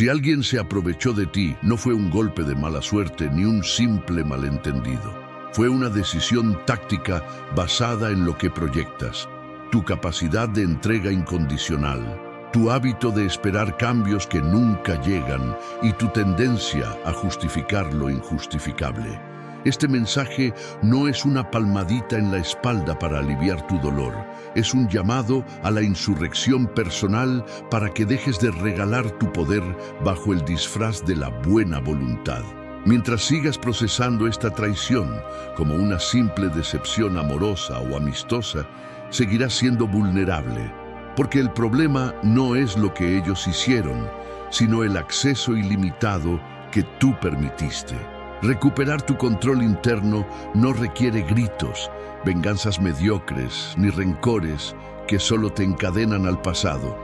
Si alguien se aprovechó de ti, no fue un golpe de mala suerte ni un simple malentendido. Fue una decisión táctica basada en lo que proyectas, tu capacidad de entrega incondicional, tu hábito de esperar cambios que nunca llegan y tu tendencia a justificar lo injustificable. Este mensaje no es una palmadita en la espalda para aliviar tu dolor. Es un llamado a la insurrección personal para que dejes de regalar tu poder bajo el disfraz de la buena voluntad. Mientras sigas procesando esta traición como una simple decepción amorosa o amistosa, seguirás siendo vulnerable, porque el problema no es lo que ellos hicieron, sino el acceso ilimitado que tú permitiste. Recuperar tu control interno no requiere gritos, venganzas mediocres ni rencores que solo te encadenan al pasado.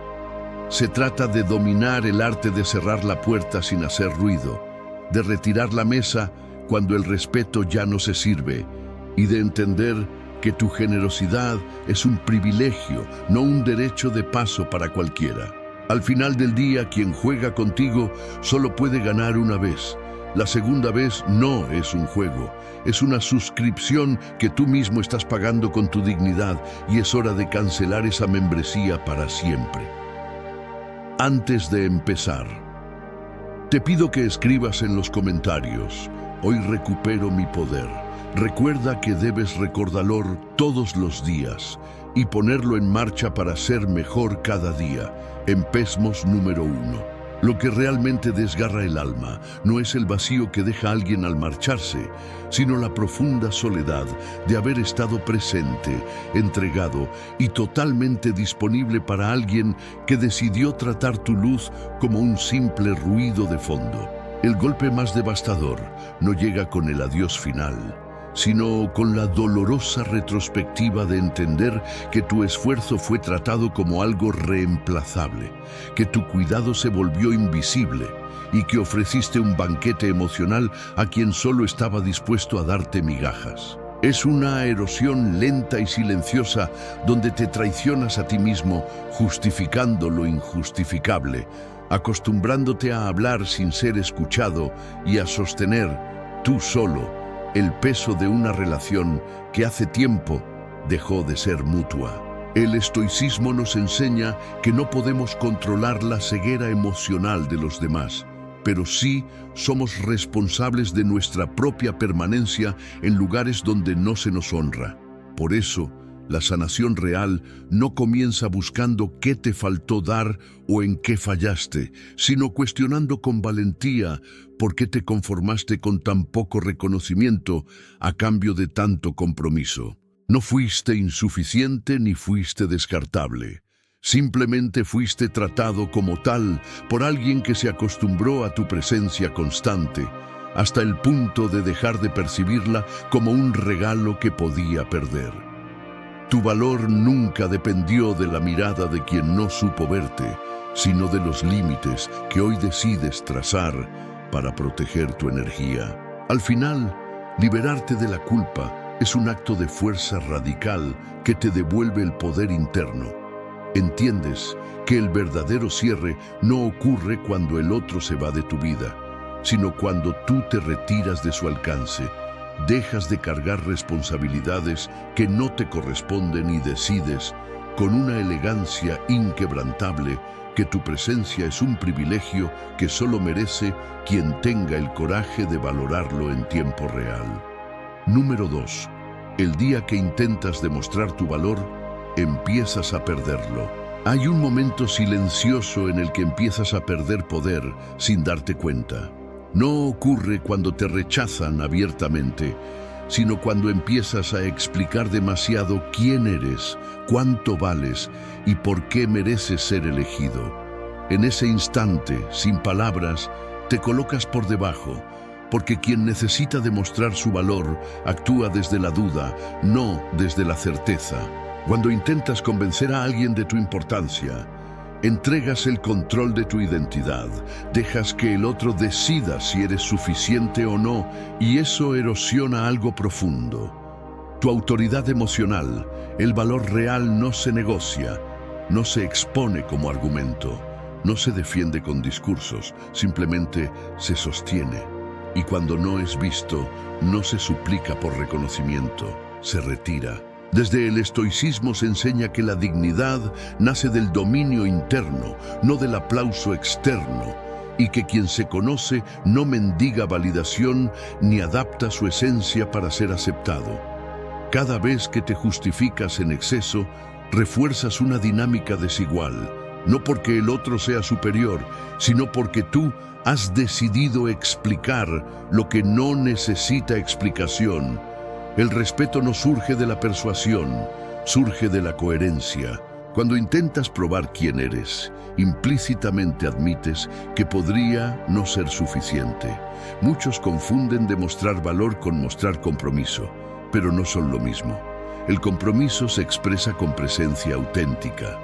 Se trata de dominar el arte de cerrar la puerta sin hacer ruido, de retirar la mesa cuando el respeto ya no se sirve y de entender que tu generosidad es un privilegio, no un derecho de paso para cualquiera. Al final del día, quien juega contigo solo puede ganar una vez. La segunda vez no es un juego, es una suscripción que tú mismo estás pagando con tu dignidad y es hora de cancelar esa membresía para siempre. Antes de empezar, te pido que escribas en los comentarios: hoy recupero mi poder. Recuerda que debes recordarlo todos los días y ponerlo en marcha para ser mejor cada día. Empecemos número 1. Lo que realmente desgarra el alma no es el vacío que deja alguien al marcharse, sino la profunda soledad de haber estado presente, entregado y totalmente disponible para alguien que decidió tratar tu luz como un simple ruido de fondo. El golpe más devastador no llega con el adiós final, sino con la dolorosa retrospectiva de entender que tu esfuerzo fue tratado como algo reemplazable, que tu cuidado se volvió invisible y que ofreciste un banquete emocional a quien solo estaba dispuesto a darte migajas. Es una erosión lenta y silenciosa donde te traicionas a ti mismo justificando lo injustificable, acostumbrándote a hablar sin ser escuchado y a sostener, tú solo, el peso de una relación que hace tiempo dejó de ser mutua. El estoicismo nos enseña que no podemos controlar la ceguera emocional de los demás, pero sí somos responsables de nuestra propia permanencia en lugares donde no se nos honra. Por eso, la sanación real no comienza buscando qué te faltó dar o en qué fallaste, sino cuestionando con valentía por qué te conformaste con tan poco reconocimiento a cambio de tanto compromiso. No fuiste insuficiente ni fuiste descartable. Simplemente fuiste tratado como tal por alguien que se acostumbró a tu presencia constante, hasta el punto de dejar de percibirla como un regalo que podía perder. Tu valor nunca dependió de la mirada de quien no supo verte, sino de los límites que hoy decides trazar para proteger tu energía. Al final, liberarte de la culpa es un acto de fuerza radical que te devuelve el poder interno. Entiendes que el verdadero cierre no ocurre cuando el otro se va de tu vida, sino cuando tú te retiras de su alcance. Dejas de cargar responsabilidades que no te corresponden y decides, con una elegancia inquebrantable, que tu presencia es un privilegio que solo merece quien tenga el coraje de valorarlo en tiempo real. Número 2. El día que intentas demostrar tu valor, empiezas a perderlo. Hay un momento silencioso en el que empiezas a perder poder sin darte cuenta. No ocurre cuando te rechazan abiertamente, sino cuando empiezas a explicar demasiado quién eres, cuánto vales y por qué mereces ser elegido. En ese instante, sin palabras, te colocas por debajo, porque quien necesita demostrar su valor actúa desde la duda, no desde la certeza. Cuando intentas convencer a alguien de tu importancia, entregas el control de tu identidad, dejas que el otro decida si eres suficiente o no, y eso erosiona algo profundo. Tu autoridad emocional, el valor real no se negocia, no se expone como argumento. no se defiende con discursos, simplemente se sostiene. Y cuando no es visto, no se suplica por reconocimiento, se retira. Desde el estoicismo se enseña que la dignidad nace del dominio interno, no del aplauso externo, y que quien se conoce no mendiga validación ni adapta su esencia para ser aceptado. Cada vez que te justificas en exceso, refuerzas una dinámica desigual, no porque el otro sea superior, sino porque tú has decidido explicar lo que no necesita explicación. El respeto no surge de la persuasión, surge de la coherencia. Cuando intentas probar quién eres, implícitamente admites que podría no ser suficiente. Muchos confunden demostrar valor con mostrar compromiso, pero no son lo mismo. El compromiso se expresa con presencia auténtica.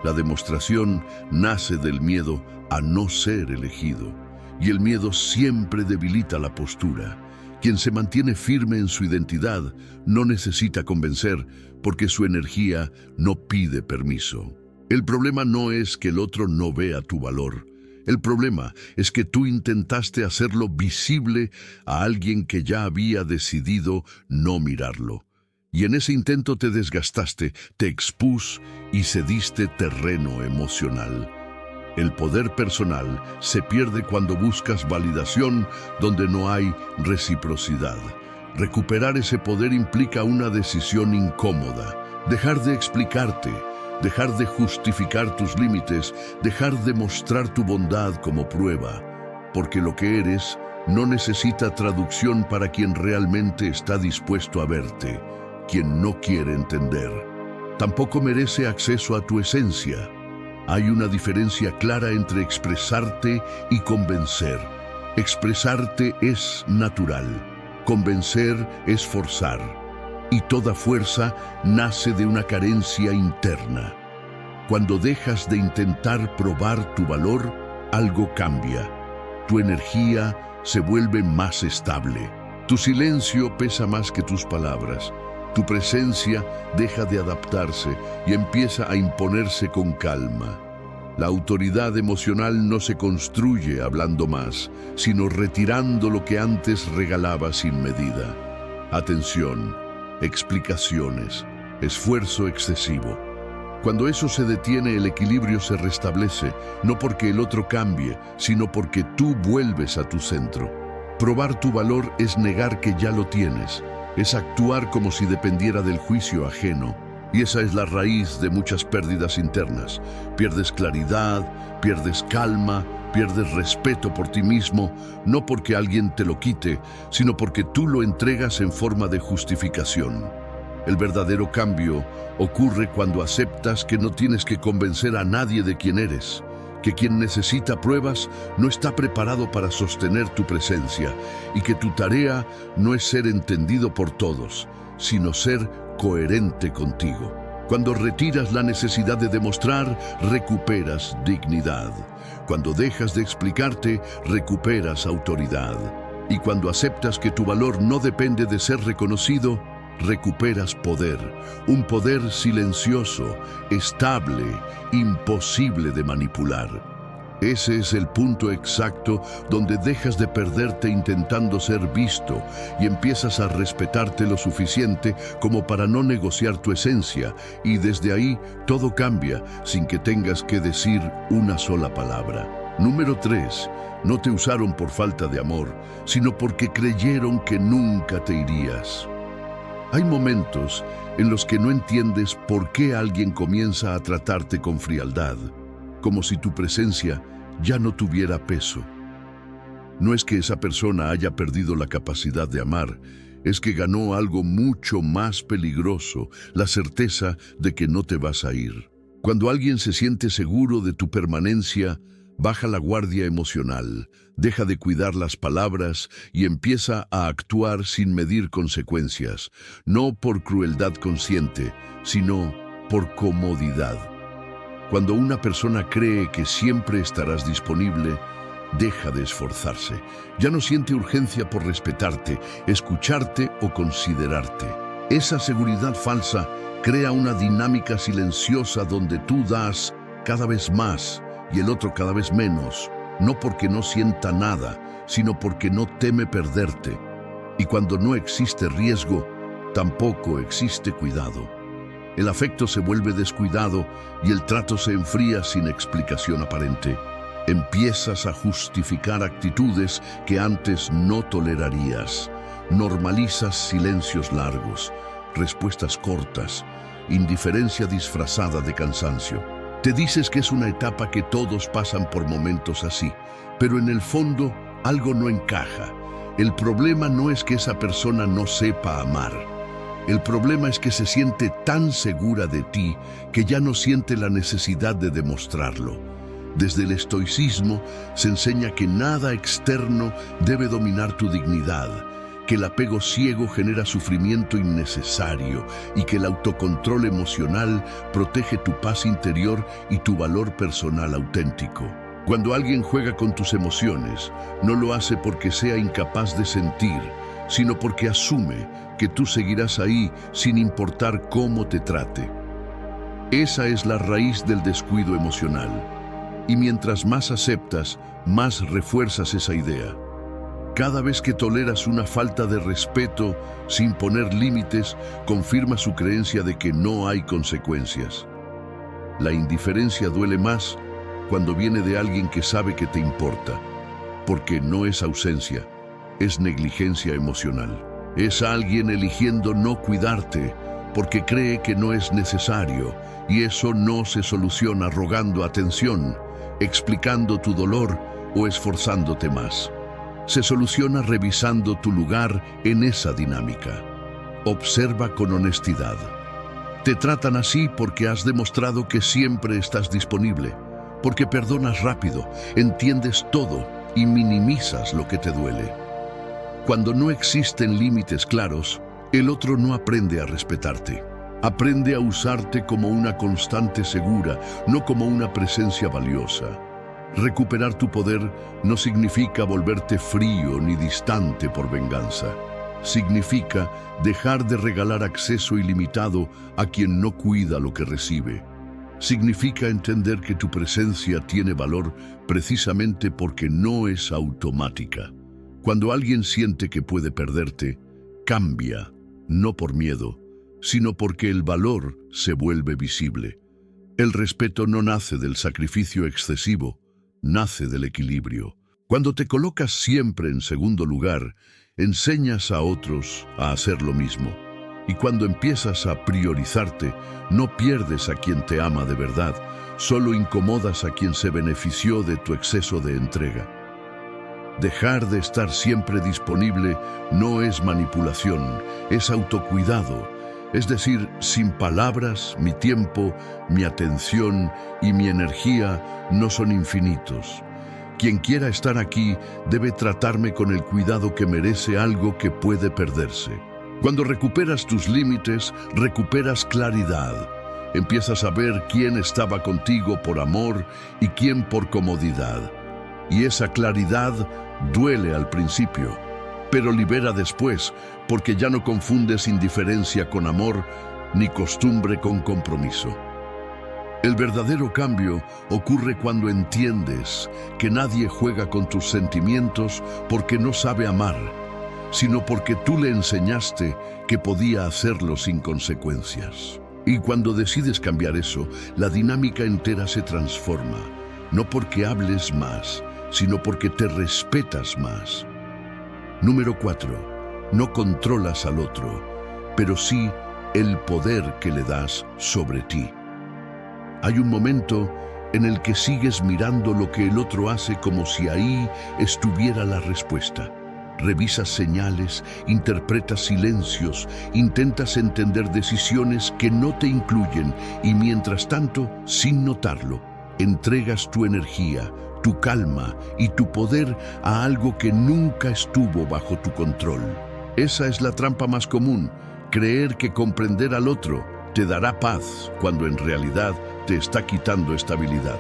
La demostración nace del miedo a no ser elegido, y el miedo siempre debilita la postura. Quien se mantiene firme en su identidad no necesita convencer porque su energía no pide permiso. El problema no es que el otro no vea tu valor. El problema es que tú intentaste hacerlo visible a alguien que ya había decidido no mirarlo. Y en ese intento te desgastaste, te expus y cediste terreno emocional. El poder personal se pierde cuando buscas validación donde no hay reciprocidad. Recuperar ese poder implica una decisión incómoda. Dejar de explicarte, dejar de justificar tus límites, dejar de mostrar tu bondad como prueba. Porque lo que eres no necesita traducción para quien realmente está dispuesto a verte, quien no quiere entender. Tampoco merece acceso a tu esencia. Hay una diferencia clara entre expresarte y convencer. Expresarte es natural, convencer es forzar. Y toda fuerza nace de una carencia interna. Cuando dejas de intentar probar tu valor, algo cambia. Tu energía se vuelve más estable. Tu silencio pesa más que tus palabras. Tu presencia deja de adaptarse y empieza a imponerse con calma. La autoridad emocional no se construye hablando más, sino retirando lo que antes regalaba sin medida. Atención, explicaciones, esfuerzo excesivo. Cuando eso se detiene, el equilibrio se restablece, no porque el otro cambie, sino porque tú vuelves a tu centro. Probar tu valor es negar que ya lo tienes. Es actuar como si dependiera del juicio ajeno. Y esa es la raíz de muchas pérdidas internas. Pierdes claridad, pierdes calma, pierdes respeto por ti mismo, no porque alguien te lo quite, sino porque tú lo entregas en forma de justificación. El verdadero cambio ocurre cuando aceptas que no tienes que convencer a nadie de quién eres, que quien necesita pruebas no está preparado para sostener tu presencia y que tu tarea no es ser entendido por todos, sino ser coherente contigo. Cuando retiras la necesidad de demostrar, recuperas dignidad. Cuando dejas de explicarte, recuperas autoridad. Y cuando aceptas que tu valor no depende de ser reconocido, recuperas poder. Un poder silencioso, estable, imposible de manipular. Ese es el punto exacto donde dejas de perderte intentando ser visto y empiezas a respetarte lo suficiente como para no negociar tu esencia, y desde ahí todo cambia sin que tengas que decir una sola palabra. Número 3. No te usaron por falta de amor, sino porque creyeron que nunca te irías. Hay momentos en los que no entiendes por qué alguien comienza a tratarte con frialdad, como si tu presencia ya no tuviera peso. No es que esa persona haya perdido la capacidad de amar, es que ganó algo mucho más peligroso, la certeza de que no te vas a ir. Cuando alguien se siente seguro de tu permanencia, baja la guardia emocional, deja de cuidar las palabras y empieza a actuar sin medir consecuencias, no por crueldad consciente, sino por comodidad. Cuando una persona cree que siempre estarás disponible, deja de esforzarse. Ya no siente urgencia por respetarte, escucharte o considerarte. Esa seguridad falsa crea una dinámica silenciosa donde tú das cada vez más y el otro cada vez menos, no porque no sienta nada, sino porque no teme perderte. Y cuando no existe riesgo, tampoco existe cuidado. El afecto se vuelve descuidado y el trato se enfría sin explicación aparente. Empiezas a justificar actitudes que antes no tolerarías. Normalizas silencios largos, respuestas cortas, indiferencia disfrazada de cansancio. Te dices que es una etapa que todos pasan por momentos así, pero en el fondo algo no encaja. El problema no es que esa persona no sepa amar. El problema es que se siente tan segura de ti que ya no siente la necesidad de demostrarlo. Desde el estoicismo se enseña que nada externo debe dominar tu dignidad, que el apego ciego genera sufrimiento innecesario y que el autocontrol emocional protege tu paz interior y tu valor personal auténtico. Cuando alguien juega con tus emociones, no lo hace porque sea incapaz de sentir, sino porque asume que tú seguirás ahí sin importar cómo te trate. Esa es la raíz del descuido emocional. Y mientras más aceptas, más refuerzas esa idea. Cada vez que toleras una falta de respeto sin poner límites, confirma su creencia de que no hay consecuencias. La indiferencia duele más cuando viene de alguien que sabe que te importa, porque no es ausencia, es negligencia emocional. Es alguien eligiendo no cuidarte porque cree que no es necesario, y eso no se soluciona rogando atención, explicando tu dolor o esforzándote más. Se soluciona revisando tu lugar en esa dinámica. Observa con honestidad. Te tratan así porque has demostrado que siempre estás disponible, porque perdonas rápido, entiendes todo y minimizas lo que te duele. Cuando no existen límites claros, el otro no aprende a respetarte. Aprende a usarte como una constante segura, no como una presencia valiosa. Recuperar tu poder no significa volverte frío ni distante por venganza. Significa dejar de regalar acceso ilimitado a quien no cuida lo que recibe. Significa entender que tu presencia tiene valor precisamente porque no es automática. Cuando alguien siente que puede perderte, cambia, no por miedo, sino porque el valor se vuelve visible. El respeto no nace del sacrificio excesivo, nace del equilibrio. Cuando te colocas siempre en segundo lugar, enseñas a otros a hacer lo mismo. Y cuando empiezas a priorizarte, no pierdes a quien te ama de verdad, solo incomodas a quien se benefició de tu exceso de entrega. Dejar de estar siempre disponible no es manipulación, es autocuidado. Es decir, sin palabras, mi tiempo, mi atención y mi energía no son infinitos. Quien quiera estar aquí debe tratarme con el cuidado que merece algo que puede perderse. Cuando recuperas tus límites, recuperas claridad. Empiezas a ver quién estaba contigo por amor y quién por comodidad. Y esa claridad duele al principio, pero libera después, porque ya no confundes indiferencia con amor, ni costumbre con compromiso. El verdadero cambio ocurre cuando entiendes que nadie juega con tus sentimientos porque no sabe amar, sino porque tú le enseñaste que podía hacerlo sin consecuencias. Y cuando decides cambiar eso, la dinámica entera se transforma, no porque hables más, sino porque te respetas más. Número 4. No controlas al otro, pero sí el poder que le das sobre ti. Hay un momento en el que sigues mirando lo que el otro hace como si ahí estuviera la respuesta. Revisas señales, interpretas silencios, intentas entender decisiones que no te incluyen y mientras tanto, sin notarlo, entregas tu energía, tu calma y tu poder a algo que nunca estuvo bajo tu control. Esa es la trampa más común, creer que comprender al otro te dará paz cuando en realidad te está quitando estabilidad.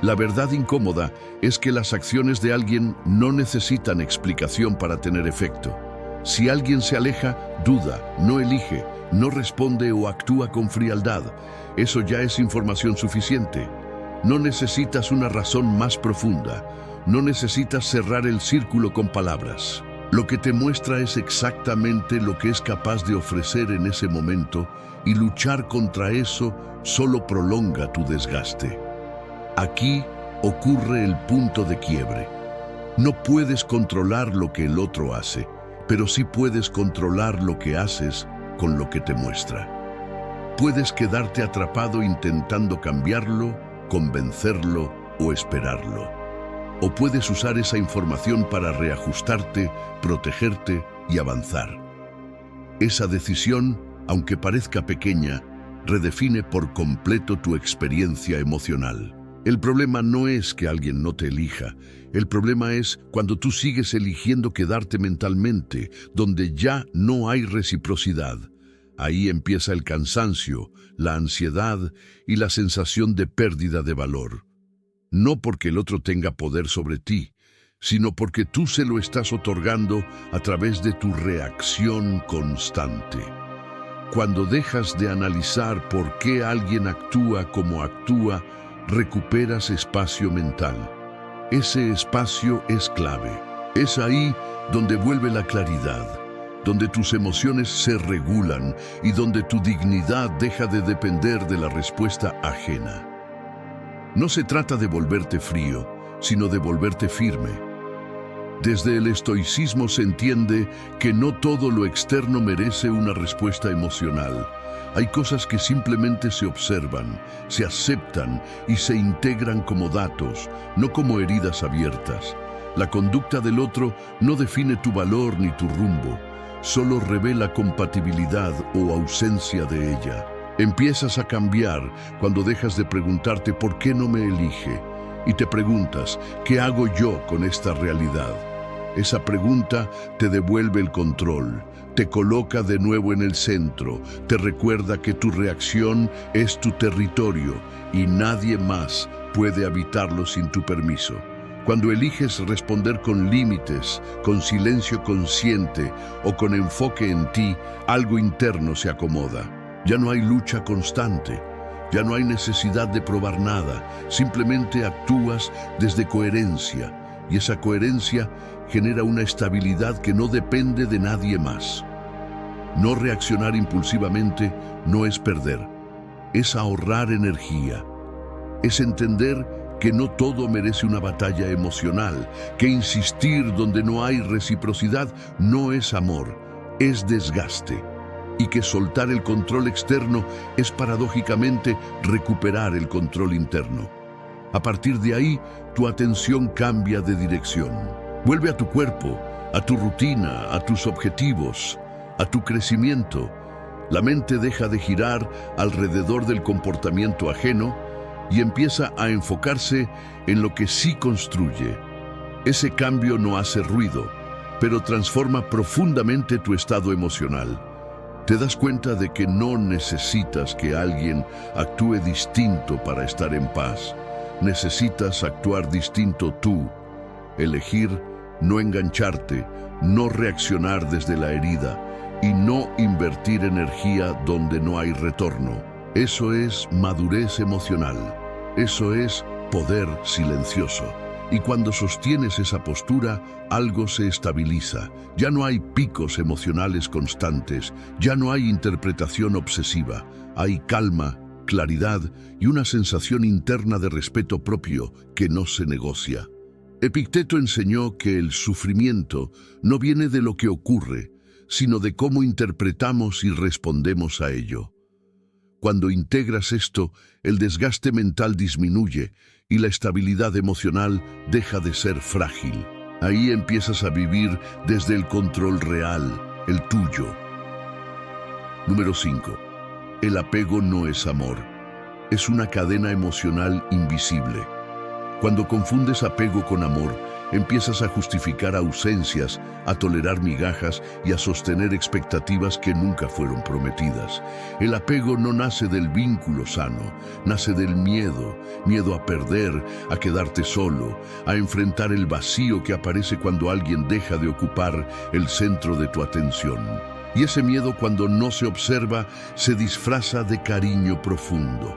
La verdad incómoda es que las acciones de alguien no necesitan explicación para tener efecto. Si alguien se aleja, duda, no elige, no responde o actúa con frialdad, eso ya es información suficiente. No necesitas una razón más profunda. No necesitas cerrar el círculo con palabras. Lo que te muestra es exactamente lo que es capaz de ofrecer en ese momento, y luchar contra eso solo prolonga tu desgaste. Aquí ocurre el punto de quiebre. No puedes controlar lo que el otro hace, pero sí puedes controlar lo que haces con lo que te muestra. Puedes quedarte atrapado intentando cambiarlo, convencerlo o esperarlo. O puedes usar esa información para reajustarte, protegerte y avanzar. Esa decisión, aunque parezca pequeña, redefine por completo tu experiencia emocional. El problema no es que alguien no te elija. El problema es cuando tú sigues eligiendo quedarte mentalmente, donde ya no hay reciprocidad. Ahí empieza el cansancio, la ansiedad y la sensación de pérdida de valor. No porque el otro tenga poder sobre ti, sino porque tú se lo estás otorgando a través de tu reacción constante. Cuando dejas de analizar por qué alguien actúa como actúa, recuperas espacio mental. Ese espacio es clave. Es ahí donde vuelve la claridad, donde tus emociones se regulan y donde tu dignidad deja de depender de la respuesta ajena. No se trata de volverte frío, sino de volverte firme. Desde el estoicismo se entiende que no todo lo externo merece una respuesta emocional. Hay cosas que simplemente se observan, se aceptan y se integran como datos, no como heridas abiertas. La conducta del otro no define tu valor ni tu rumbo, solo revela compatibilidad o ausencia de ella. Empiezas a cambiar cuando dejas de preguntarte ¿por qué no me elige? Y te preguntas, ¿qué hago yo con esta realidad? Esa pregunta te devuelve el control, te coloca de nuevo en el centro, te recuerda que tu reacción es tu territorio y nadie más puede habitarlo sin tu permiso. Cuando eliges responder con límites, con silencio consciente o con enfoque en ti, algo interno se acomoda. Ya no hay lucha constante, ya no hay necesidad de probar nada, simplemente actúas desde coherencia, y esa coherencia genera una estabilidad que no depende de nadie más. No reaccionar impulsivamente no es perder, es ahorrar energía, es entender que no todo merece una batalla emocional, que insistir donde no hay reciprocidad no es amor, es desgaste. Y que soltar el control externo es paradójicamente recuperar el control interno. A partir de ahí, tu atención cambia de dirección. Vuelve a tu cuerpo, a tu rutina, a tus objetivos, a tu crecimiento. La mente deja de girar alrededor del comportamiento ajeno y empieza a enfocarse en lo que sí construye. Ese cambio no hace ruido, pero transforma profundamente tu estado emocional. Te das cuenta de que no necesitas que alguien actúe distinto para estar en paz. Necesitas actuar distinto tú. Elegir no engancharte, no reaccionar desde la herida y no invertir energía donde no hay retorno. Eso es madurez emocional. Eso es poder silencioso. Y cuando sostienes esa postura, algo se estabiliza. Ya no hay picos emocionales constantes, ya no hay interpretación obsesiva. Hay calma, claridad y una sensación interna de respeto propio que no se negocia. Epicteto enseñó que el sufrimiento no viene de lo que ocurre, sino de cómo interpretamos y respondemos a ello. Cuando integras esto, el desgaste mental disminuye y la estabilidad emocional deja de ser frágil. Ahí empiezas a vivir desde el control real, el tuyo. Número 5. El apego no es amor. Es una cadena emocional invisible. Cuando confundes apego con amor, empiezas a justificar ausencias, a tolerar migajas y a sostener expectativas que nunca fueron prometidas. El apego no nace del vínculo sano, nace del miedo, miedo a perder, a quedarte solo, a enfrentar el vacío que aparece cuando alguien deja de ocupar el centro de tu atención. Y ese miedo, cuando no se observa, se disfraza de cariño profundo.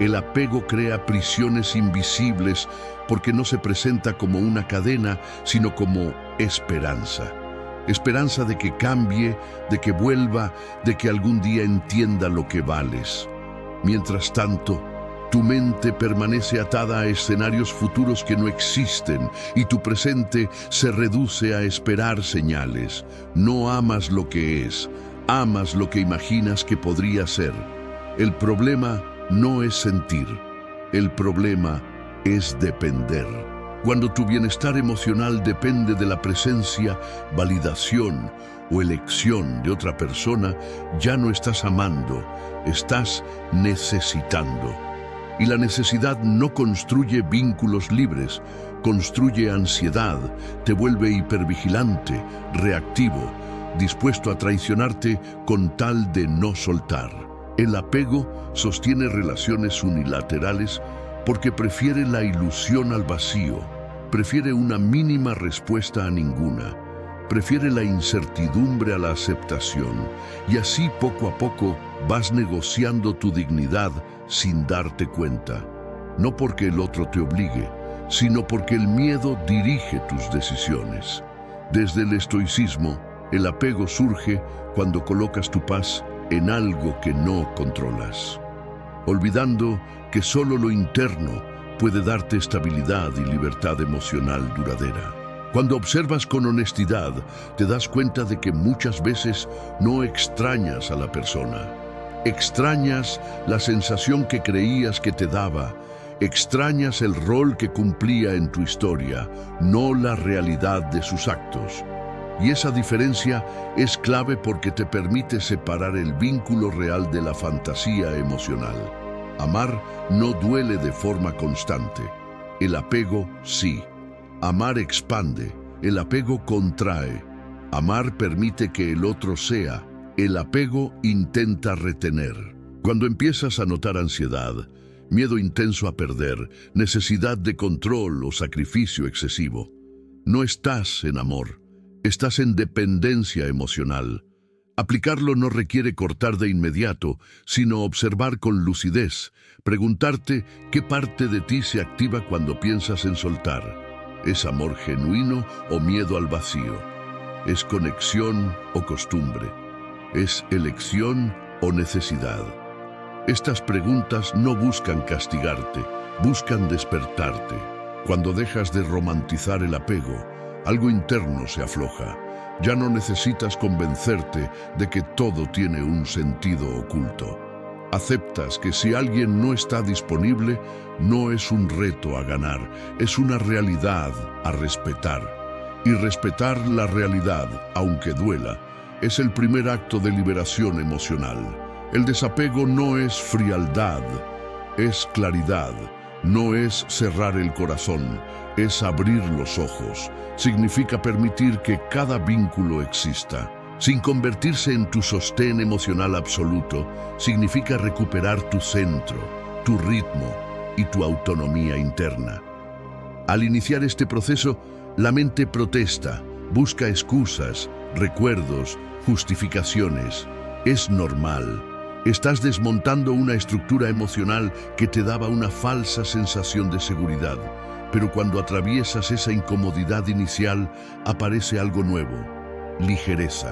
El apego crea prisiones invisibles porque no se presenta como una cadena, sino como esperanza. Esperanza de que cambie, de que vuelva, de que algún día entienda lo que vales. Mientras tanto, tu mente permanece atada a escenarios futuros que no existen y tu presente se reduce a esperar señales. No amas lo que es, amas lo que imaginas que podría ser. El problema no es sentir, el problema es depender. Cuando tu bienestar emocional depende de la presencia, validación o elección de otra persona, ya no estás amando, estás necesitando. Y la necesidad no construye vínculos libres, construye ansiedad, te vuelve hipervigilante, reactivo, dispuesto a traicionarte con tal de no soltar. El apego sostiene relaciones unilaterales porque prefiere la ilusión al vacío, prefiere una mínima respuesta a ninguna, prefiere la incertidumbre a la aceptación, y así poco a poco vas negociando tu dignidad sin darte cuenta. No porque el otro te obligue, sino porque el miedo dirige tus decisiones. Desde el estoicismo, el apego surge cuando colocas tu paz en algo que no controlas, olvidando que solo lo interno puede darte estabilidad y libertad emocional duradera. Cuando observas con honestidad, te das cuenta de que muchas veces no extrañas a la persona. Extrañas la sensación que creías que te daba. Extrañas el rol que cumplía en tu historia, no la realidad de sus actos. Y esa diferencia es clave porque te permite separar el vínculo real de la fantasía emocional. Amar no duele de forma constante. El apego sí. Amar expande, el apego contrae. Amar permite que el otro sea, el apego intenta retener. Cuando empiezas a notar ansiedad, miedo intenso a perder, necesidad de control o sacrificio excesivo, no estás en amor, estás en dependencia emocional. Aplicarlo no requiere cortar de inmediato, sino observar con lucidez, preguntarte qué parte de ti se activa cuando piensas en soltar. ¿Es amor genuino o miedo al vacío? ¿Es conexión o costumbre? ¿Es elección o necesidad? Estas preguntas no buscan castigarte, buscan despertarte. Cuando dejas de romantizar el apego, algo interno se afloja. Ya no necesitas convencerte de que todo tiene un sentido oculto. Aceptas que si alguien no está disponible, no es un reto a ganar, es una realidad a respetar. Y respetar la realidad, aunque duela, es el primer acto de liberación emocional. El desapego no es frialdad, es claridad. No es cerrar el corazón, es abrir los ojos. Significa permitir que cada vínculo exista. Sin convertirse en tu sostén emocional absoluto, significa recuperar tu centro, tu ritmo y tu autonomía interna. Al iniciar este proceso, la mente protesta, busca excusas, recuerdos, justificaciones. Es normal. Estás desmontando una estructura emocional que te daba una falsa sensación de seguridad, pero cuando atraviesas esa incomodidad inicial, aparece algo nuevo: ligereza,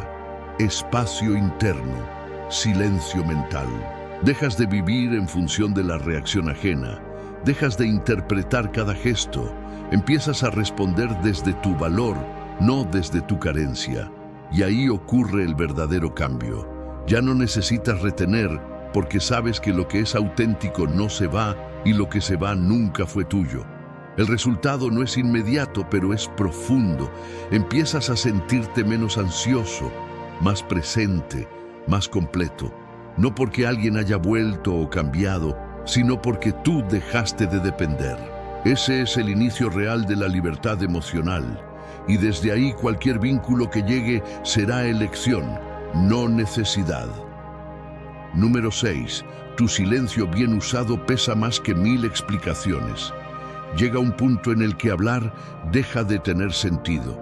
espacio interno, silencio mental. Dejas de vivir en función de la reacción ajena, dejas de interpretar cada gesto, empiezas a responder desde tu valor, no desde tu carencia, y ahí ocurre el verdadero cambio. Ya no necesitas retener porque sabes que lo que es auténtico no se va y lo que se va nunca fue tuyo. El resultado no es inmediato, pero es profundo. Empiezas a sentirte menos ansioso, más presente, más completo. No porque alguien haya vuelto o cambiado, sino porque tú dejaste de depender. Ese es el inicio real de la libertad emocional. Y desde ahí cualquier vínculo que llegue será elección, no necesidad. Número 6. Tu silencio bien usado pesa más que 1000 explicaciones. Llega un punto en el que hablar deja de tener sentido.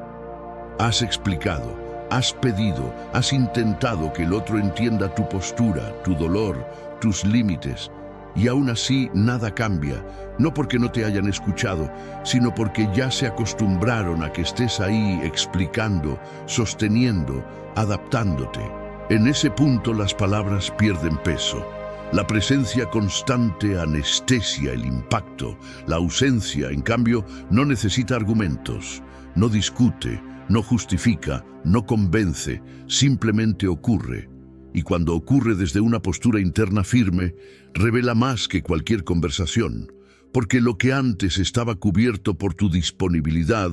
Has explicado, has pedido, has intentado que el otro entienda tu postura, tu dolor, tus límites, Y aún así nada cambia, no porque no te hayan escuchado, sino porque ya se acostumbraron a que estés ahí explicando, sosteniendo, adaptándote. En ese punto las palabras pierden peso. La presencia constante anestesia el impacto. La ausencia, en cambio, no necesita argumentos, no discute, no justifica, no convence, simplemente ocurre. Y cuando ocurre desde una postura interna firme, revela más que cualquier conversación, porque lo que antes estaba cubierto por tu disponibilidad,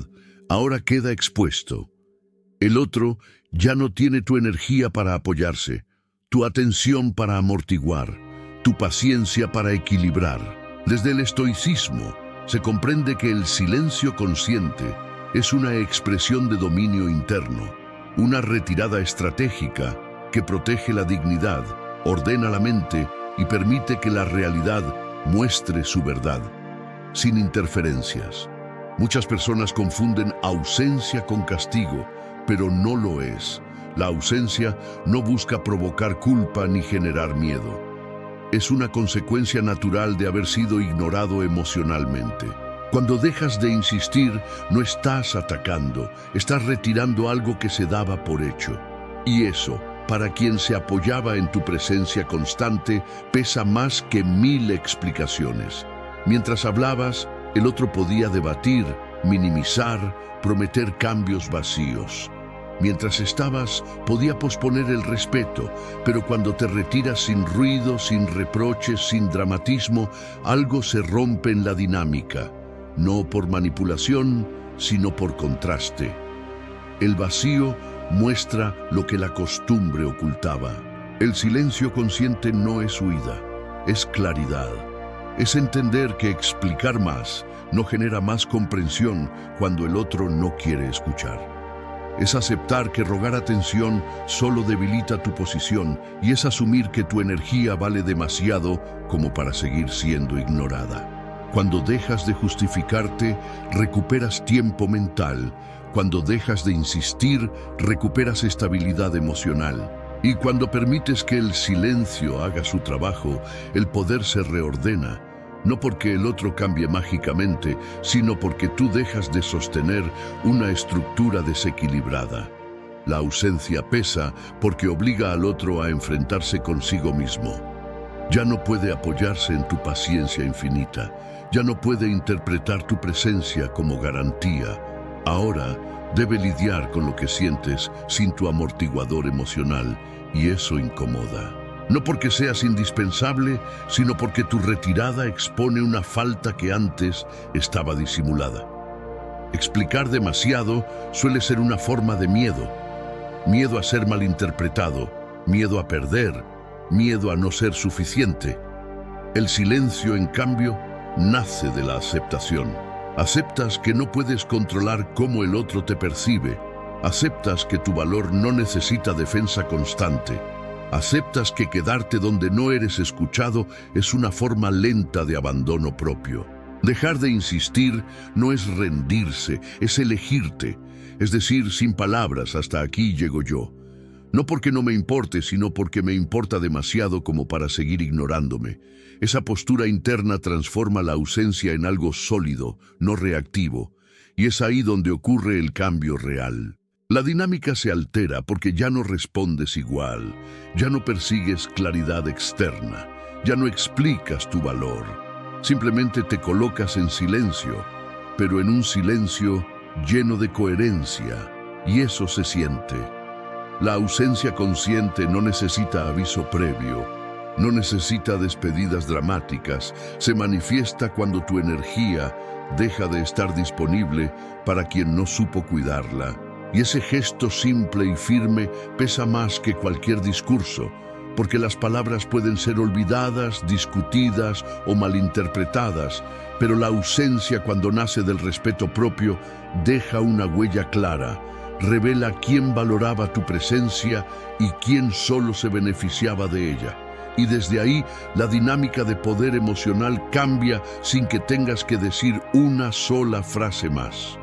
ahora queda expuesto. El otro ya no tiene tu energía para apoyarse, tu atención para amortiguar, tu paciencia para equilibrar. Desde el estoicismo se comprende que el silencio consciente es una expresión de dominio interno, una retirada estratégica que protege la dignidad, ordena la mente y permite que la realidad muestre su verdad, sin interferencias. Muchas personas confunden ausencia con castigo, pero no lo es. La ausencia no busca provocar culpa ni generar miedo. Es una consecuencia natural de haber sido ignorado emocionalmente. Cuando dejas de insistir, no estás atacando, estás retirando algo que se daba por hecho. Y eso, para quien se apoyaba en tu presencia constante, pesa más que 1000 explicaciones. Mientras hablabas, el otro podía debatir, minimizar, prometer cambios vacíos. Mientras estabas, podía posponer el respeto, pero cuando te retiras sin ruido, sin reproches, sin dramatismo, algo se rompe en la dinámica, no por manipulación, sino por contraste. El vacío muestra lo que la costumbre ocultaba. El silencio consciente no es huida, es claridad. Es entender que explicar más no genera más comprensión cuando el otro no quiere escuchar. Es aceptar que rogar atención solo debilita tu posición y es asumir que tu energía vale demasiado como para seguir siendo ignorada. Cuando dejas de justificarte, recuperas tiempo mental. Cuando dejas de insistir, recuperas estabilidad emocional. Y cuando permites que el silencio haga su trabajo, el poder se reordena. No porque el otro cambie mágicamente, sino porque tú dejas de sostener una estructura desequilibrada. La ausencia pesa porque obliga al otro a enfrentarse consigo mismo. Ya no puede apoyarse en tu paciencia infinita. Ya no puede interpretar tu presencia como garantía. Ahora debe lidiar con lo que sientes sin tu amortiguador emocional, y eso incomoda. No porque seas indispensable, sino porque tu retirada expone una falta que antes estaba disimulada. Explicar demasiado suele ser una forma de miedo. Miedo a ser malinterpretado, miedo a perder, miedo a no ser suficiente. El silencio, en cambio, nace de la aceptación. Aceptas que no puedes controlar cómo el otro te percibe. Aceptas que tu valor no necesita defensa constante. Aceptas que quedarte donde no eres escuchado es una forma lenta de abandono propio. Dejar de insistir no es rendirse, es elegirte. Es decir, sin palabras, hasta aquí llego yo. No porque no me importe, sino porque me importa demasiado como para seguir ignorándome. Esa postura interna transforma la ausencia en algo sólido, no reactivo. Y es ahí donde ocurre el cambio real. La dinámica se altera porque ya no respondes igual, ya no persigues claridad externa, ya no explicas tu valor. Simplemente te colocas en silencio, pero en un silencio lleno de coherencia, y eso se siente. La ausencia consciente no necesita aviso previo, no necesita despedidas dramáticas, se manifiesta cuando tu energía deja de estar disponible para quien no supo cuidarla. Y ese gesto simple y firme pesa más que cualquier discurso, porque las palabras pueden ser olvidadas, discutidas o malinterpretadas, pero la ausencia, cuando nace del respeto propio, deja una huella clara, revela quién valoraba tu presencia y quién solo se beneficiaba de ella. Y desde ahí, la dinámica de poder emocional cambia sin que tengas que decir una sola frase más.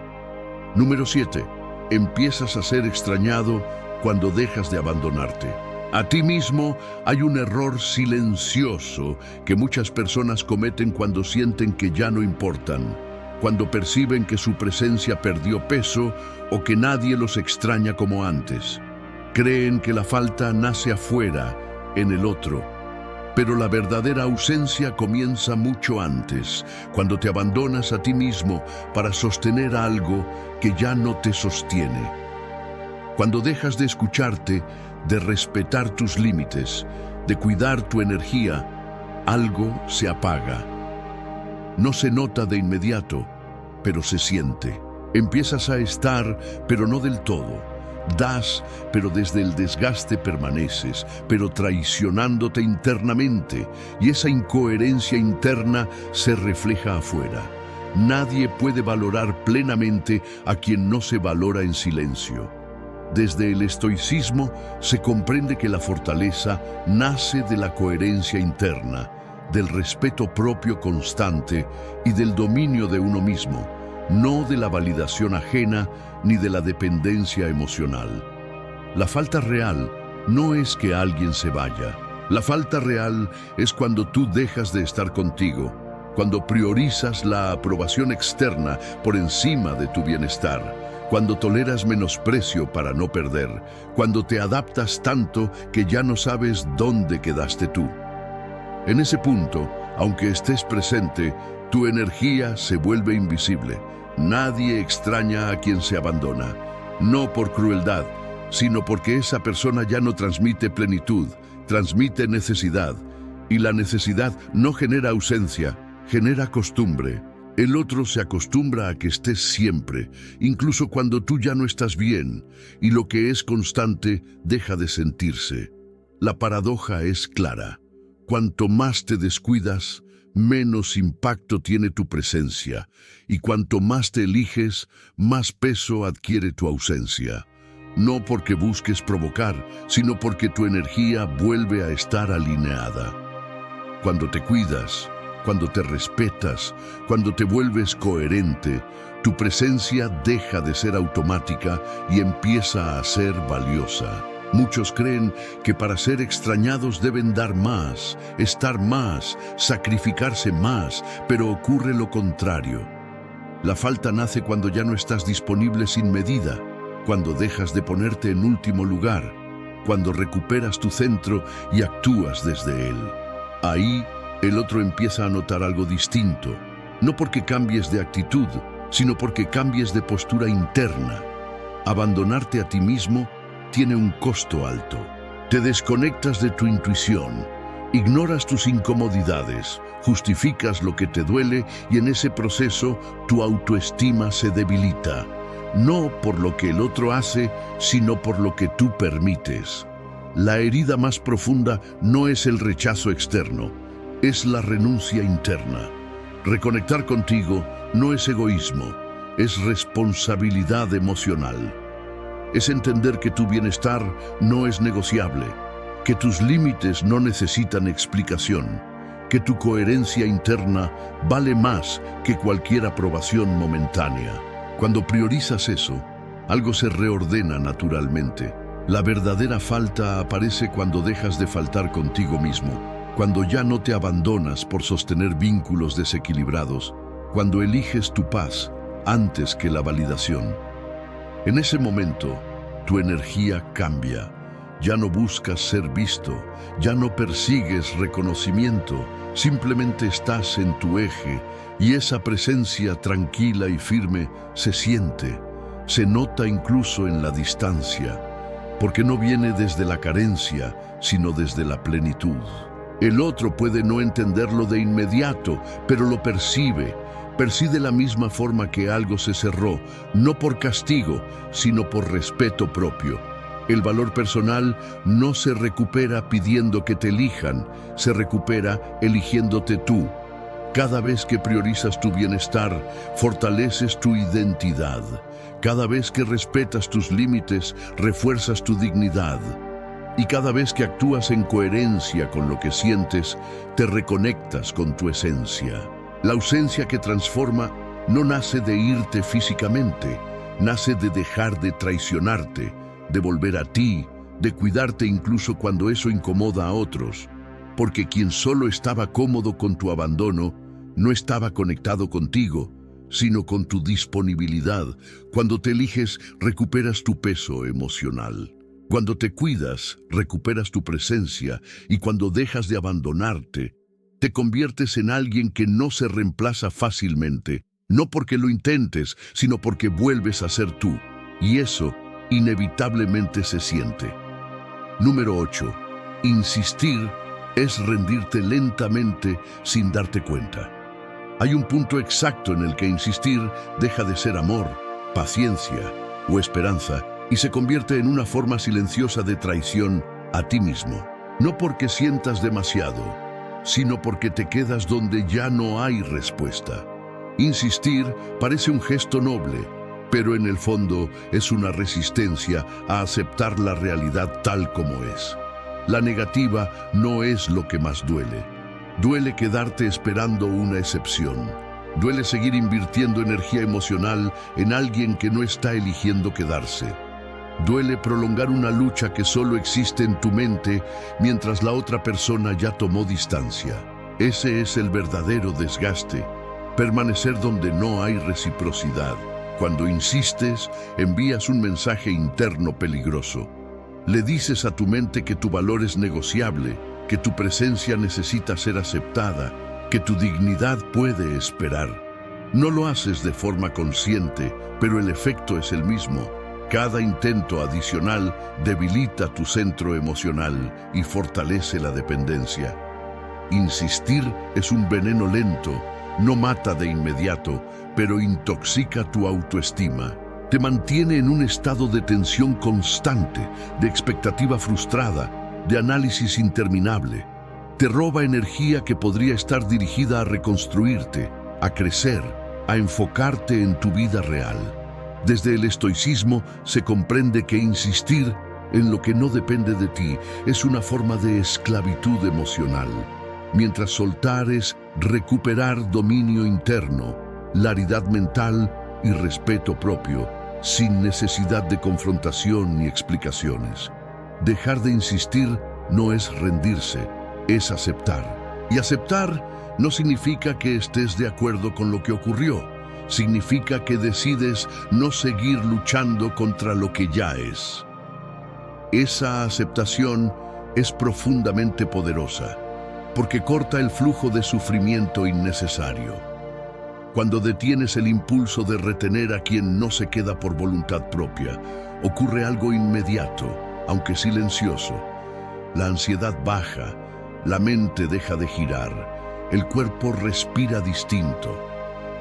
Número 7. Empiezas a ser extrañado cuando dejas de abandonarte. A ti mismo hay un error silencioso que muchas personas cometen cuando sienten que ya no importan, cuando perciben que su presencia perdió peso o que nadie los extraña como antes. Creen que la falta nace afuera, en el otro. Pero la verdadera ausencia comienza mucho antes, cuando te abandonas a ti mismo para sostener algo que ya no te sostiene. Cuando dejas de escucharte, de respetar tus límites, de cuidar tu energía, algo se apaga. No se nota de inmediato, pero se siente. Empiezas a estar, pero no del todo. Das, pero desde el desgaste permaneces, pero traicionándote internamente, y esa incoherencia interna se refleja afuera. Nadie puede valorar plenamente a quien no se valora en silencio. Desde el estoicismo se comprende que la fortaleza nace de la coherencia interna, del respeto propio constante y del dominio de uno mismo, no de la validación ajena ni de la dependencia emocional. La falta real no es que alguien se vaya. La falta real es cuando tú dejas de estar contigo, cuando priorizas la aprobación externa por encima de tu bienestar, cuando toleras menosprecio para no perder, cuando te adaptas tanto que ya no sabes dónde quedaste tú. En ese punto, aunque estés presente, tu energía se vuelve invisible. Nadie extraña a quien se abandona, no por crueldad, sino porque esa persona ya no transmite plenitud, transmite necesidad, y la necesidad no genera ausencia, genera costumbre. El otro se acostumbra a que estés siempre, incluso cuando tú ya no estás bien, y lo que es constante deja de sentirse. La paradoja es clara. Cuanto más te descuidas, menos impacto tiene tu presencia, y cuanto más te eliges, más peso adquiere tu ausencia. No porque busques provocar, sino porque tu energía vuelve a estar alineada. Cuando te cuidas, cuando te respetas, cuando te vuelves coherente, tu presencia deja de ser automática y empieza a ser valiosa. Muchos creen que para ser extrañados deben dar más, estar más, sacrificarse más, pero ocurre lo contrario. La falta nace cuando ya no estás disponible sin medida, cuando dejas de ponerte en último lugar, cuando recuperas tu centro y actúas desde él. Ahí, el otro empieza a notar algo distinto, no porque cambies de actitud, sino porque cambies de postura interna. Abandonarte a ti mismo tiene un costo alto. Te desconectas de tu intuición, ignoras tus incomodidades, justificas lo que te duele y en ese proceso tu autoestima se debilita, no por lo que el otro hace, sino por lo que tú permites. La herida más profunda no es el rechazo externo, es la renuncia interna. Reconectar contigo no es egoísmo, es responsabilidad emocional. Es entender que tu bienestar no es negociable, que tus límites no necesitan explicación, que tu coherencia interna vale más que cualquier aprobación momentánea. Cuando priorizas eso, algo se reordena naturalmente. La verdadera falta aparece cuando dejas de faltar contigo mismo, cuando ya no te abandonas por sostener vínculos desequilibrados, cuando eliges tu paz antes que la validación. En ese momento, tu energía cambia. Ya no buscas ser visto, ya no persigues reconocimiento, simplemente estás en tu eje y esa presencia tranquila y firme se siente, se nota incluso en la distancia, porque no viene desde la carencia, sino desde la plenitud. El otro puede no entenderlo de inmediato, pero lo percibe de la misma forma que algo se cerró, no por castigo, sino por respeto propio. El valor personal no se recupera pidiendo que te elijan, se recupera eligiéndote tú. Cada vez que priorizas tu bienestar, fortaleces tu identidad. Cada vez que respetas tus límites, refuerzas tu dignidad. Y cada vez que actúas en coherencia con lo que sientes, te reconectas con tu esencia. La ausencia que transforma no nace de irte físicamente, nace de dejar de traicionarte, de volver a ti, de cuidarte incluso cuando eso incomoda a otros, porque quien solo estaba cómodo con tu abandono no estaba conectado contigo, sino con tu disponibilidad. Cuando te eliges, recuperas tu peso emocional. Cuando te cuidas, recuperas tu presencia, y cuando dejas de abandonarte, te conviertes en alguien que no se reemplaza fácilmente, no porque lo intentes, sino porque vuelves a ser tú, y eso inevitablemente se siente. Número 8. Insistir es rendirte lentamente sin darte cuenta. Hay un punto exacto en el que insistir deja de ser amor, paciencia o esperanza y se convierte en una forma silenciosa de traición a ti mismo. No porque sientas demasiado, sino porque te quedas donde ya no hay respuesta. Insistir parece un gesto noble, pero en el fondo es una resistencia a aceptar la realidad tal como es. La negativa no es lo que más duele. Duele quedarte esperando una excepción. Duele seguir invirtiendo energía emocional en alguien que no está eligiendo quedarse. Duele prolongar una lucha que solo existe en tu mente mientras la otra persona ya tomó distancia. Ese es el verdadero desgaste. Permanecer donde no hay reciprocidad. Cuando insistes, envías un mensaje interno peligroso. Le dices a tu mente que tu valor es negociable, que tu presencia necesita ser aceptada, que tu dignidad puede esperar. No lo haces de forma consciente, pero el efecto es el mismo. Cada intento adicional debilita tu centro emocional y fortalece la dependencia. Insistir es un veneno lento, no mata de inmediato, pero intoxica tu autoestima. Te mantiene en un estado de tensión constante, de expectativa frustrada, de análisis interminable. Te roba energía que podría estar dirigida a reconstruirte, a crecer, a enfocarte en tu vida real. Desde el estoicismo se comprende que insistir en lo que no depende de ti es una forma de esclavitud emocional, mientras soltar es recuperar dominio interno, claridad mental y respeto propio, sin necesidad de confrontación ni explicaciones. Dejar de insistir no es rendirse, es aceptar. Y aceptar no significa que estés de acuerdo con lo que ocurrió. Significa que decides no seguir luchando contra lo que ya es. Esa aceptación es profundamente poderosa, porque corta el flujo de sufrimiento innecesario. Cuando detienes el impulso de retener a quien no se queda por voluntad propia, ocurre algo inmediato, aunque silencioso. La ansiedad baja, la mente deja de girar, el cuerpo respira distinto.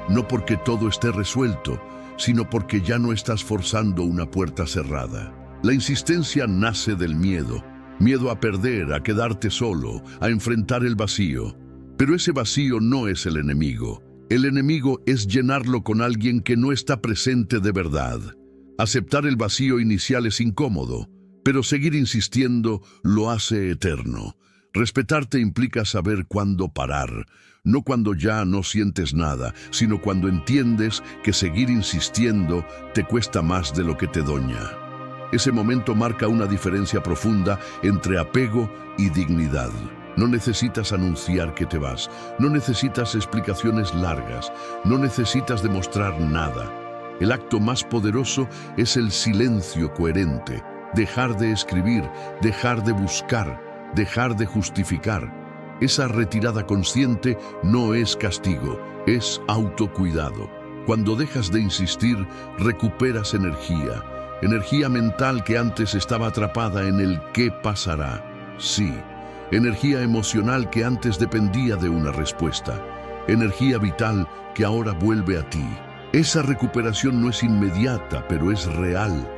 No porque todo esté resuelto, sino porque ya no estás forzando una puerta cerrada. La insistencia nace del miedo, miedo a perder, a quedarte solo, a enfrentar el vacío. Pero ese vacío no es el enemigo. El enemigo es llenarlo con alguien que no está presente de verdad. Aceptar el vacío inicial es incómodo, pero seguir insistiendo lo hace eterno. Respetarte implica saber cuándo parar, no cuando ya no sientes nada, sino cuando entiendes que seguir insistiendo te cuesta más de lo que te doña. Ese momento marca una diferencia profunda entre apego y dignidad. No necesitas anunciar que te vas, no necesitas explicaciones largas, no necesitas demostrar nada. El acto más poderoso es el silencio coherente, dejar de escribir, dejar de buscar, dejar de justificar. Esa retirada consciente no es castigo, es autocuidado. Cuando dejas de insistir, recuperas energía, energía mental que antes estaba atrapada en el ¿qué pasará? Sí. Energía emocional que antes dependía de una respuesta. Energía vital que ahora vuelve a ti. Esa recuperación no es inmediata, pero es real.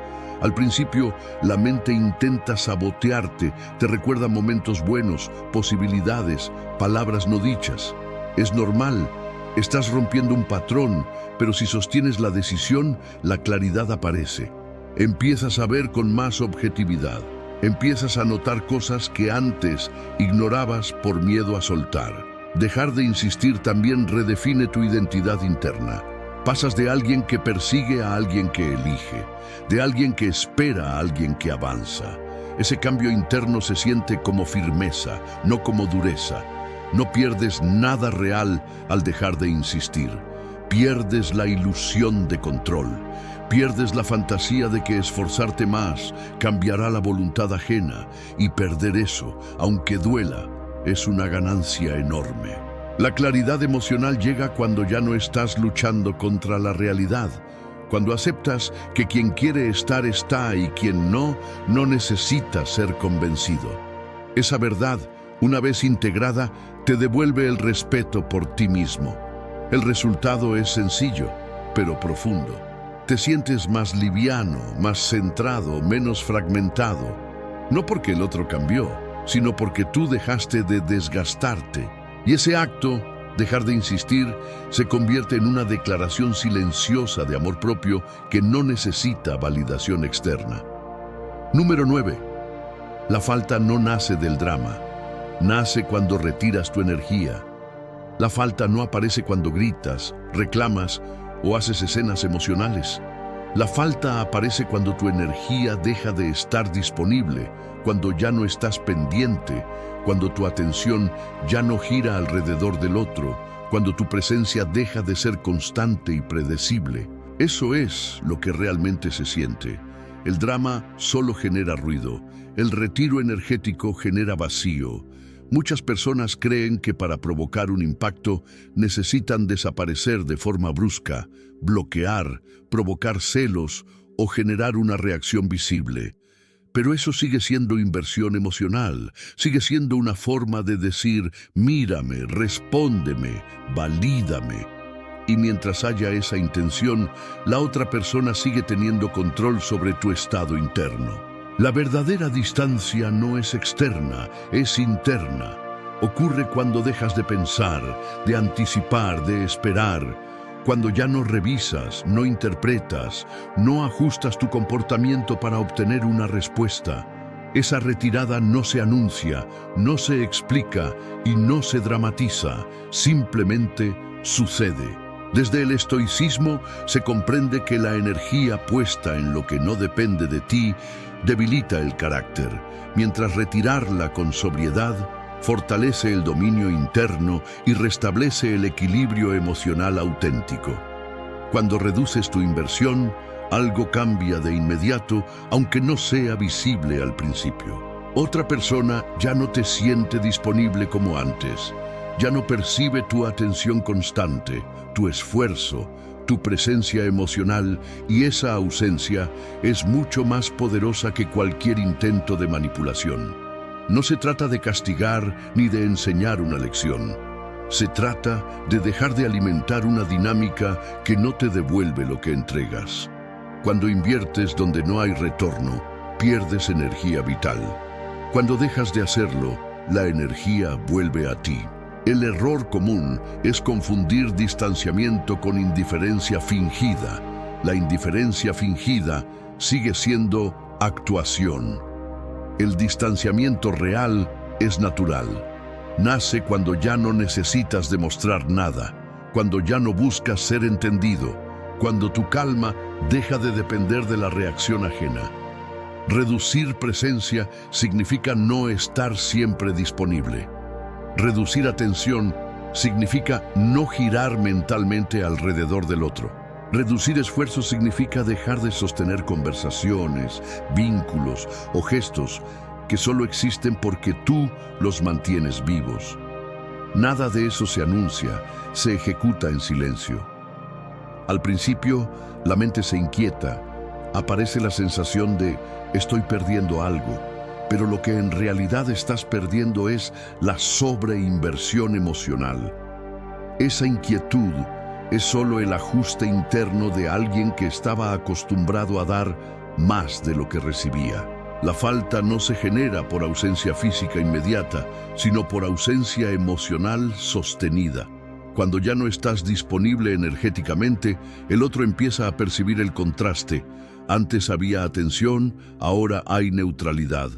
Al principio, la mente intenta sabotearte, te recuerda momentos buenos, posibilidades, palabras no dichas. Es normal, estás rompiendo un patrón, pero si sostienes la decisión, la claridad aparece. Empiezas a ver con más objetividad. Empiezas a notar cosas que antes ignorabas por miedo a soltar. Dejar de insistir también redefine tu identidad interna. Pasas de alguien que persigue a alguien que elige, de alguien que espera a alguien que avanza. Ese cambio interno se siente como firmeza, no como dureza. No pierdes nada real al dejar de insistir. Pierdes la ilusión de control. Pierdes la fantasía de que esforzarte más cambiará la voluntad ajena, y perder eso, aunque duela, es una ganancia enorme. La claridad emocional llega cuando ya no estás luchando contra la realidad, cuando aceptas que quien quiere estar está y quien no, no necesita ser convencido. Esa verdad, una vez integrada, te devuelve el respeto por ti mismo. El resultado es sencillo, pero profundo. Te sientes más liviano, más centrado, menos fragmentado. No porque el otro cambió, sino porque tú dejaste de desgastarte. Y ese acto, dejar de insistir, se convierte en una declaración silenciosa de amor propio que no necesita validación externa. Número 9. La falta no nace del drama. Nace cuando retiras tu energía. La falta no aparece cuando gritas, reclamas o haces escenas emocionales. La falta aparece cuando tu energía deja de estar disponible, cuando ya no estás pendiente, cuando tu atención ya no gira alrededor del otro, cuando tu presencia deja de ser constante y predecible. Eso es lo que realmente se siente. El drama solo genera ruido. El retiro energético genera vacío. Muchas personas creen que para provocar un impacto necesitan desaparecer de forma brusca, bloquear, provocar celos o generar una reacción visible. Pero eso sigue siendo inversión emocional, sigue siendo una forma de decir, mírame, respóndeme, valídame. Y mientras haya esa intención, la otra persona sigue teniendo control sobre tu estado interno. La verdadera distancia no es externa, es interna. Ocurre cuando dejas de pensar, de anticipar, de esperar, cuando ya no revisas, no interpretas, no ajustas tu comportamiento para obtener una respuesta. Esa retirada no se anuncia, no se explica y no se dramatiza, simplemente sucede. Desde el estoicismo se comprende que la energía puesta en lo que no depende de ti debilita el carácter, mientras retirarla con sobriedad fortalece el dominio interno y restablece el equilibrio emocional auténtico. Cuando reduces tu inversión, algo cambia de inmediato, aunque no sea visible al principio. Otra persona ya no te siente disponible como antes. Ya no percibe tu atención constante, tu esfuerzo, tu presencia emocional, y esa ausencia es mucho más poderosa que cualquier intento de manipulación. No se trata de castigar ni de enseñar una lección. Se trata de dejar de alimentar una dinámica que no te devuelve lo que entregas. Cuando inviertes donde no hay retorno, pierdes energía vital. Cuando dejas de hacerlo, la energía vuelve a ti. El error común es confundir distanciamiento con indiferencia fingida. La indiferencia fingida sigue siendo actuación. El distanciamiento real es natural. Nace cuando ya no necesitas demostrar nada, cuando ya no buscas ser entendido, cuando tu calma deja de depender de la reacción ajena. Reducir presencia significa no estar siempre disponible. Reducir atención significa no girar mentalmente alrededor del otro. Reducir esfuerzo significa dejar de sostener conversaciones, vínculos o gestos que solo existen porque tú los mantienes vivos. Nada de eso se anuncia, se ejecuta en silencio. Al principio, la mente se inquieta, aparece la sensación de estoy perdiendo algo. Pero lo que en realidad estás perdiendo es la sobreinversión emocional. Esa inquietud es solo el ajuste interno de alguien que estaba acostumbrado a dar más de lo que recibía. La falta no se genera por ausencia física inmediata, sino por ausencia emocional sostenida. Cuando ya no estás disponible energéticamente, el otro empieza a percibir el contraste. Antes había atención, ahora hay neutralidad.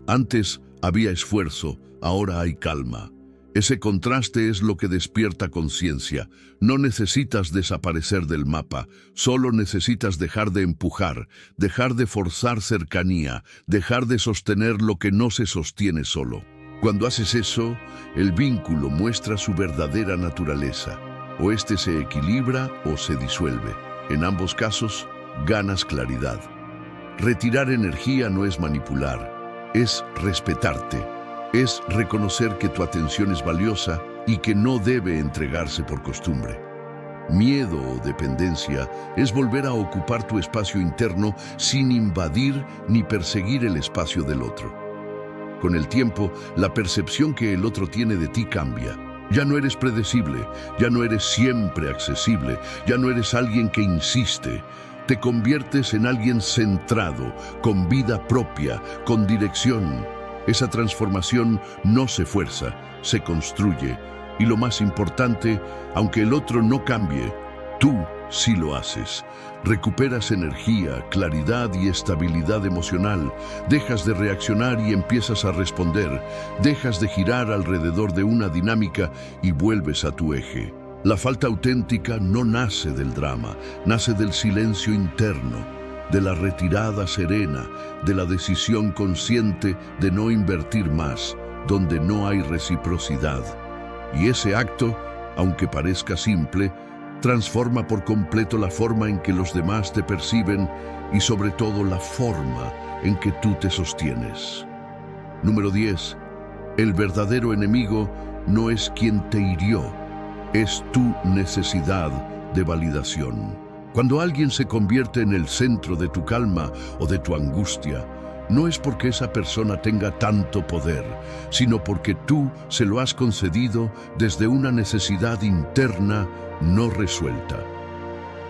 Antes había esfuerzo, ahora hay calma. Ese contraste es lo que despierta conciencia. No necesitas desaparecer del mapa, solo necesitas dejar de empujar, dejar de forzar cercanía, dejar de sostener lo que no se sostiene solo. Cuando haces eso, el vínculo muestra su verdadera naturaleza. O este se equilibra o se disuelve. En ambos casos, ganas claridad. Retirar energía no es manipular, es respetarte. Es reconocer que tu atención es valiosa y que no debe entregarse por costumbre. Miedo o dependencia es volver a ocupar tu espacio interno sin invadir ni perseguir el espacio del otro. Con el tiempo, la percepción que el otro tiene de ti cambia. Ya no eres predecible, ya no eres siempre accesible, ya no eres alguien que insiste. Te conviertes en alguien centrado, con vida propia, con dirección. Esa transformación no se fuerza, se construye. Y lo más importante, aunque el otro no cambie, tú sí lo haces. Recuperas energía, claridad y estabilidad emocional. Dejas de reaccionar y empiezas a responder. Dejas de girar alrededor de una dinámica y vuelves a tu eje. La falta auténtica no nace del drama, nace del silencio interno, de la retirada serena, de la decisión consciente de no invertir más, donde no hay reciprocidad. Y ese acto, aunque parezca simple, transforma por completo la forma en que los demás te perciben y sobre todo la forma en que tú te sostienes. Número 10. El verdadero enemigo no es quien te hirió, es tu necesidad de validación. Cuando alguien se convierte en el centro de tu calma o de tu angustia, no es porque esa persona tenga tanto poder, sino porque tú se lo has concedido desde una necesidad interna no resuelta.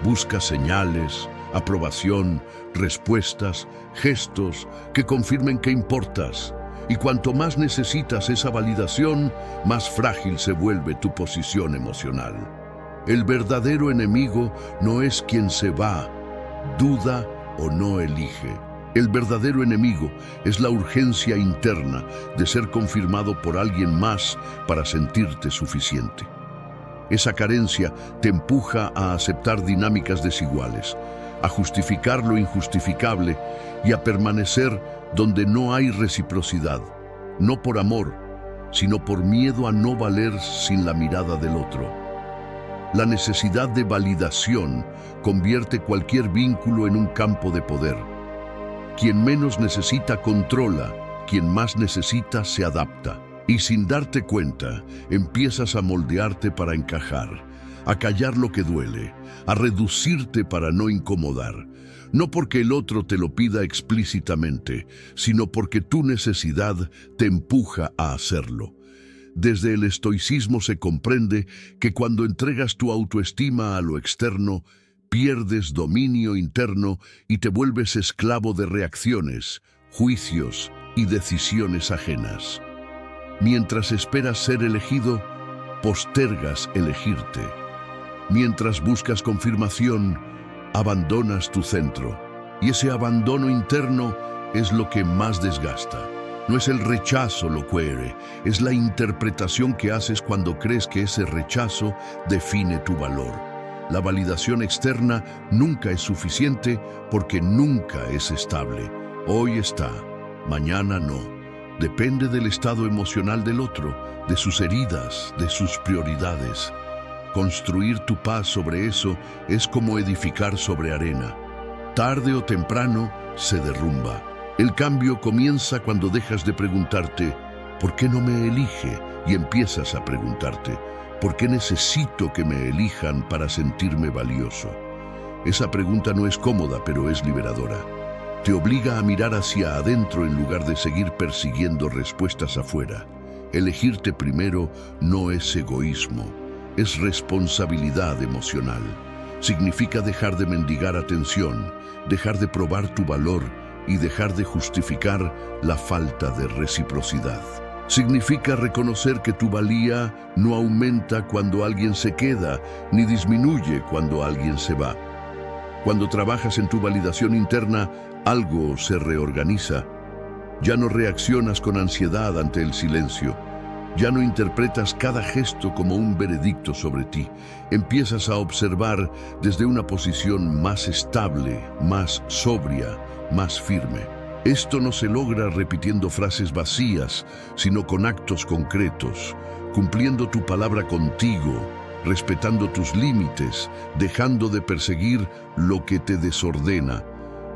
Busca señales, aprobación, respuestas, gestos que confirmen que importas. Y cuanto más necesitas esa validación, más frágil se vuelve tu posición emocional. El verdadero enemigo no es quien se va, duda o no elige. El verdadero enemigo es la urgencia interna de ser confirmado por alguien más para sentirte suficiente. Esa carencia te empuja a aceptar dinámicas desiguales, a justificar lo injustificable y a permanecer donde no hay reciprocidad, no por amor, sino por miedo a no valer sin la mirada del otro. La necesidad de validación convierte cualquier vínculo en un campo de poder. Quien menos necesita controla, quien más necesita se adapta. Y sin darte cuenta, empiezas a moldearte para encajar, a callar lo que duele, a reducirte para no incomodar. No porque el otro te lo pida explícitamente, sino porque tu necesidad te empuja a hacerlo. Desde el estoicismo se comprende que cuando entregas tu autoestima a lo externo, pierdes dominio interno y te vuelves esclavo de reacciones, juicios y decisiones ajenas. Mientras esperas ser elegido, postergas elegirte. Mientras buscas confirmación, abandonas tu centro. Y ese abandono interno es lo que más desgasta. No es el rechazo lo que hiere, es la interpretación que haces cuando crees que ese rechazo define tu valor. La validación externa nunca es suficiente porque nunca es estable. Hoy está, mañana no. Depende del estado emocional del otro, de sus heridas, de sus prioridades. Construir tu paz sobre eso es como edificar sobre arena. Tarde o temprano se derrumba. El cambio comienza cuando dejas de preguntarte ¿por qué no me elige? Y empiezas a preguntarte ¿por qué necesito que me elijan para sentirme valioso? Esa pregunta no es cómoda, pero es liberadora. Te obliga a mirar hacia adentro en lugar de seguir persiguiendo respuestas afuera. Elegirte primero no es egoísmo, es responsabilidad emocional. Significa dejar de mendigar atención, dejar de probar tu valor y dejar de justificar la falta de reciprocidad. Significa reconocer que tu valía no aumenta cuando alguien se queda, ni disminuye cuando alguien se va. Cuando trabajas en tu validación interna, algo se reorganiza. Ya no reaccionas con ansiedad ante el silencio. Ya no interpretas cada gesto como un veredicto sobre ti. Empiezas a observar desde una posición más estable, más sobria, más firme. Esto no se logra repitiendo frases vacías, sino con actos concretos, cumpliendo tu palabra contigo, respetando tus límites, dejando de perseguir lo que te desordena,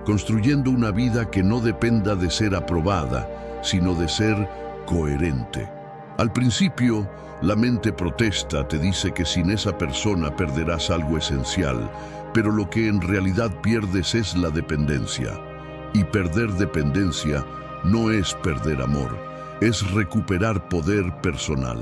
construyendo una vida que no dependa de ser aprobada, sino de ser coherente. Al principio, la mente protesta, te dice que sin esa persona perderás algo esencial, pero lo que en realidad pierdes es la dependencia. Y perder dependencia no es perder amor, es recuperar poder personal.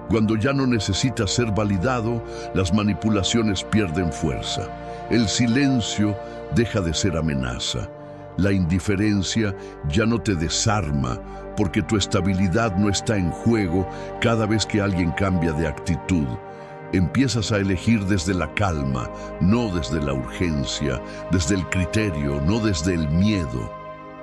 Cuando ya no necesitas ser validado, las manipulaciones pierden fuerza. El silencio deja de ser amenaza. La indiferencia ya no te desarma, porque tu estabilidad no está en juego cada vez que alguien cambia de actitud. Empiezas a elegir desde la calma, no desde la urgencia, desde el criterio, no desde el miedo.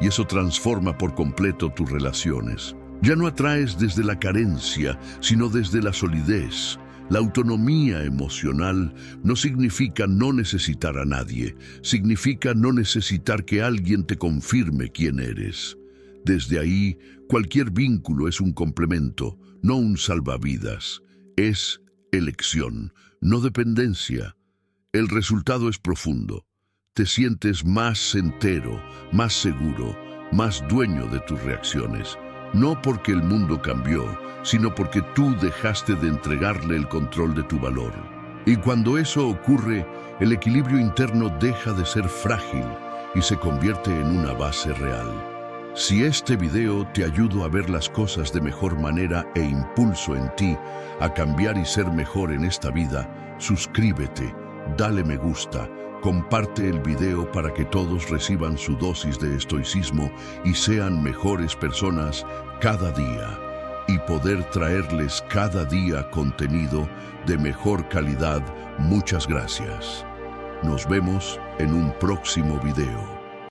Y eso transforma por completo tus relaciones. Ya no atraes desde la carencia, sino desde la solidez. La autonomía emocional no significa no necesitar a nadie, significa no necesitar que alguien te confirme quién eres. Desde ahí, cualquier vínculo es un complemento, no un salvavidas. Es elección, no dependencia. El resultado es profundo. Te sientes más entero, más seguro, más dueño de tus reacciones. No porque el mundo cambió, sino porque tú dejaste de entregarle el control de tu valor. Y cuando eso ocurre, el equilibrio interno deja de ser frágil y se convierte en una base real. Si este video te ayudó a ver las cosas de mejor manera e impulso en ti a cambiar y ser mejor en esta vida, suscríbete, dale me gusta, comparte el video para que todos reciban su dosis de estoicismo y sean mejores personas cada día, y poder traerles cada día contenido de mejor calidad. Muchas gracias. Nos vemos en un próximo video.